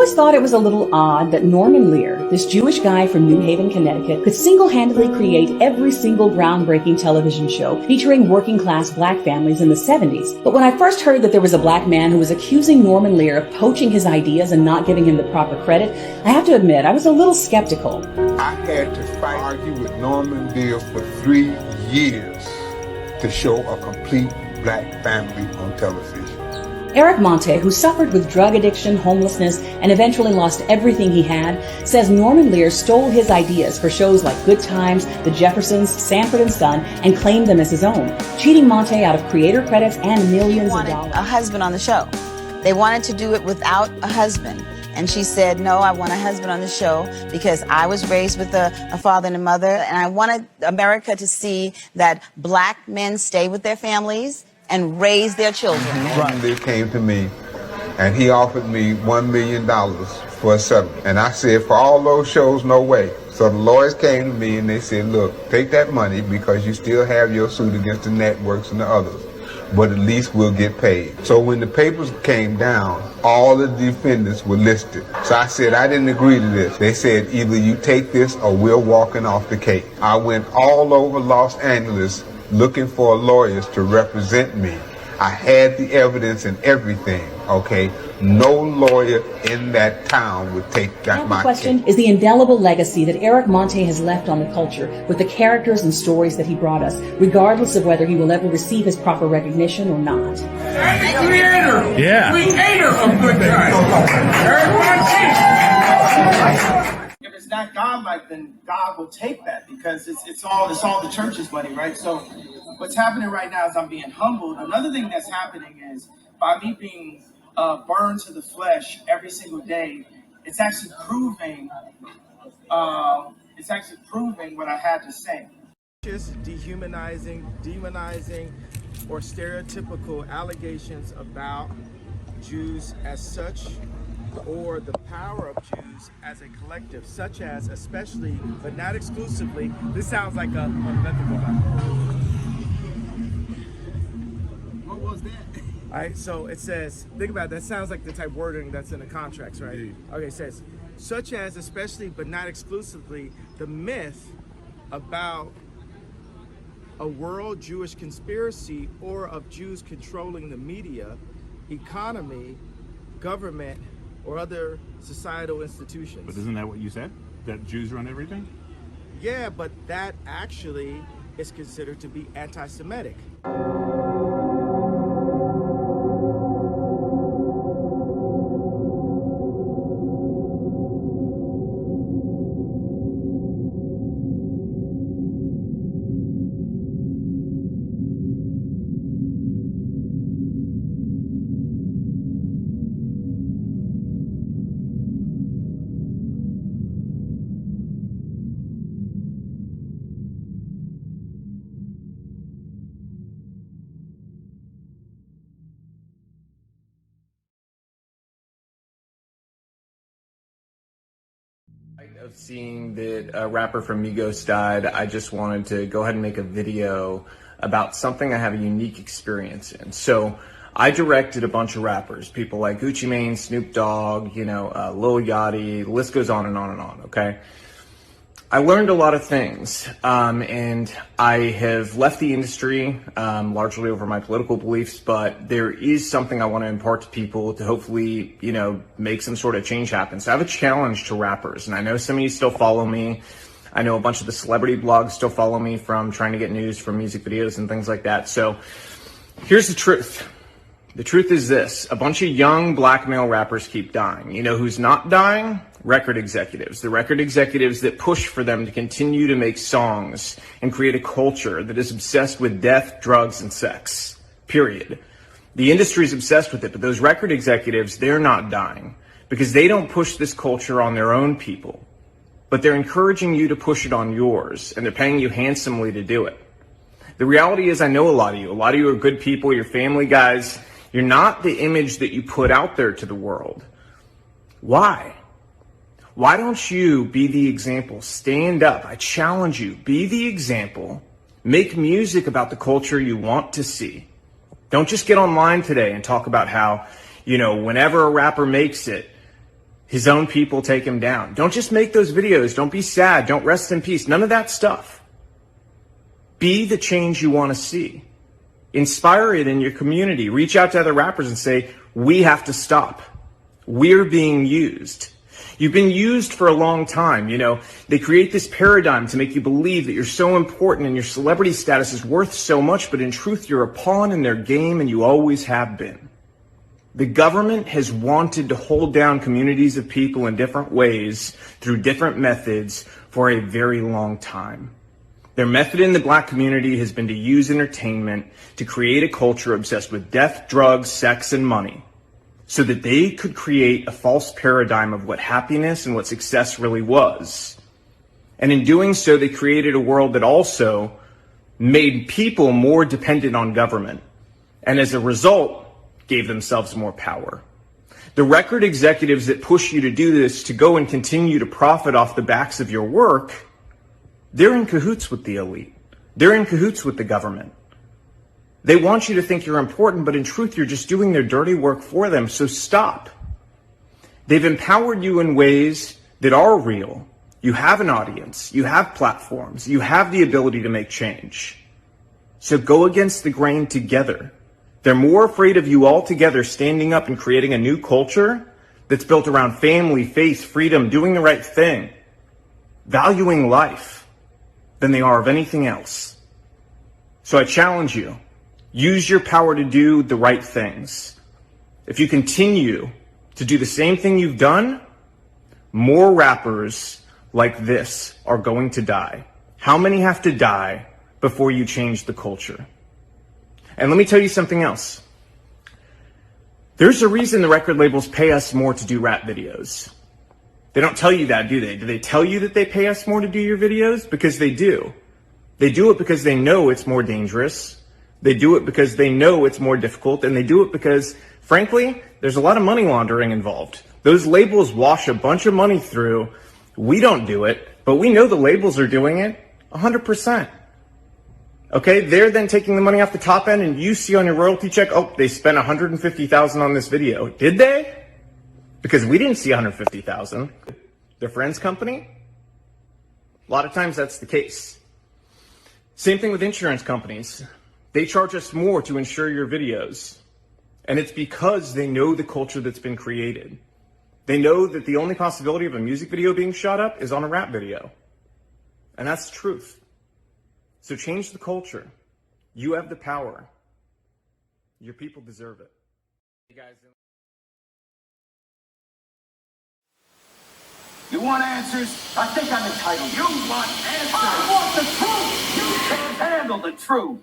always thought it was a little odd that Norman Lear, this Jewish guy from New Haven, Connecticut, could single-handedly create every single groundbreaking television show featuring working-class black families in the 70s. But when I first heard that there was a black man who was accusing Norman Lear of poaching his ideas and not giving him the proper credit, I have to admit, I was a little skeptical. I had to argue with Norman Lear for 3 years to show a complete black family on television. Eric Monte, who suffered with drug addiction, homelessness, and eventually lost everything he had, says Norman Lear stole his ideas for shows like Good Times, The Jeffersons, Sanford & Son, and claimed them as his own, cheating Monte out of creator credits and millions of dollars. A husband on the show. They wanted to do it without a husband. And she said, no, I want a husband on the show because I was raised with a father and a mother, and I wanted America to see that black men stay with their families and raise their children. Ron Lear came to me and he offered me $1 million for a settlement. And I said, for all those shows, no way. So the lawyers came to me and they said, look, take that money because you still have your suit against the networks and the others, but at least we'll get paid. So when the papers came down, all the defendants were listed. So I said, I didn't agree to this. They said, either you take this or we're walking off the cake. I went all over Los Angeles looking for lawyers to represent me. I had the evidence and everything, okay? No lawyer in that town would take that my The question is the indelible legacy that Eric Monte has left on the culture with the characters and stories that he brought us, regardless of whether he will ever receive his proper recognition or not. And the creator, Yeah. of Good Times, Eric Monte. If it's not God-like, then God will take that because it's all the church's money, right? So what's happening right now is I'm being humbled. Another thing that's happening is by me being burned to the flesh every single day, it's actually proving what I had to say. Just dehumanizing, demonizing, or stereotypical allegations about Jews as such, or the power of Jews as a collective, such as, especially, but not exclusively, this sounds like a mythical Bible. What was that? All right, so it says, think about it, that sounds like the type of wording that's in the contracts, right? Yeah. Okay, it says, such as, especially, but not exclusively, the myth about a world Jewish conspiracy or of Jews controlling the media, economy, government, or other societal institutions. But isn't that what you said? That Jews run everything? Yeah, but that actually is considered to be anti-Semitic. Of seeing that a rapper from Migos died, I just wanted to go ahead and make a video about something I have a unique experience in. So I directed a bunch of rappers, people like Gucci Mane, Snoop Dogg, Lil Yachty, the list goes on and on and on, okay? I learned a lot of things, and I have left the industry largely over my political beliefs, but there is something I want to impart to people to hopefully, make some sort of change happen. So I have a challenge to rappers, and I know some of you still follow me. I know a bunch of the celebrity blogs still follow me from trying to get news from music videos and things like that. So here's the truth. The truth is this: a bunch of young black male rappers keep dying. You know who's not dying? Record executives. The record executives that push for them to continue to make songs and create a culture that is obsessed with death, drugs, and sex. Period. The industry's obsessed with it, but those record executives, they're not dying because they don't push this culture on their own people, but they're encouraging you to push it on yours, and they're paying you handsomely to do it. The reality is, I know a lot of you. A lot of you are good people. You're family guys. You're not the image that you put out there to the world. Why? Why don't you be the example? Stand up. I challenge you. Be the example. Make music about the culture you want to see. Don't just get online today and talk about how, whenever a rapper makes it, His own people take him down. Don't just make those videos. Don't be sad. Don't rest in peace. None of that stuff. Be the change you want to see. Inspire it in your community. Reach out to other rappers and say, we have to stop. We're being used. You've been used for a long time. You know, they create this paradigm to make you believe that you're so important and your celebrity status is worth so much, but in truth, you're a pawn in their game and you always have been. The government has wanted to hold down communities of people in different ways through different methods for a very long time. Their method in the black community has been to use entertainment to create a culture obsessed with death, drugs, sex, and money, so that they could create a false paradigm of what happiness and what success really was. And in doing so, they created a world that also made people more dependent on government, and as a result, gave themselves more power. The record executives that push you to do this, to go and continue to profit off the backs of your work, they're in cahoots with the elite. They're in cahoots with the government. They want you to think you're important, but in truth, you're just doing their dirty work for them, so stop. They've empowered you in ways that are real. You have an audience. You have platforms. You have the ability to make change. So go against the grain together. They're more afraid of you all together standing up and creating a new culture that's built around family, faith, freedom, doing the right thing, valuing life, than they are of anything else. So I challenge you, use your power to do the right things. If you continue to do the same thing you've done, more rappers like this are going to die. How many have to die before you change the culture? And let me tell you something else. There's a reason the record labels pay us more to do rap videos. They don't tell you that, do they? Do they tell you that they pay us more to do your videos? Because they do. They do it because they know it's more dangerous. They do it because they know it's more difficult. And they do it because, frankly, there's a lot of money laundering involved. Those labels wash a bunch of money through. We don't do it, but we know the labels are doing it 100%. Okay, they're then taking the money off the top end, and you see on your royalty check, oh, they spent $150,000 on this video. Did they? Because we didn't see $150,000. Their friend's company? A lot of times that's the case. Same thing with insurance companies. They charge us more to insure your videos. And it's because they know the culture that's been created. They know that the only possibility of a music video being shot up is on a rap video. And that's the truth. So change the culture. You have the power. Your people deserve it. You guys. You want answers? I think I'm entitled. You want answers? I want the truth! You can't handle the truth!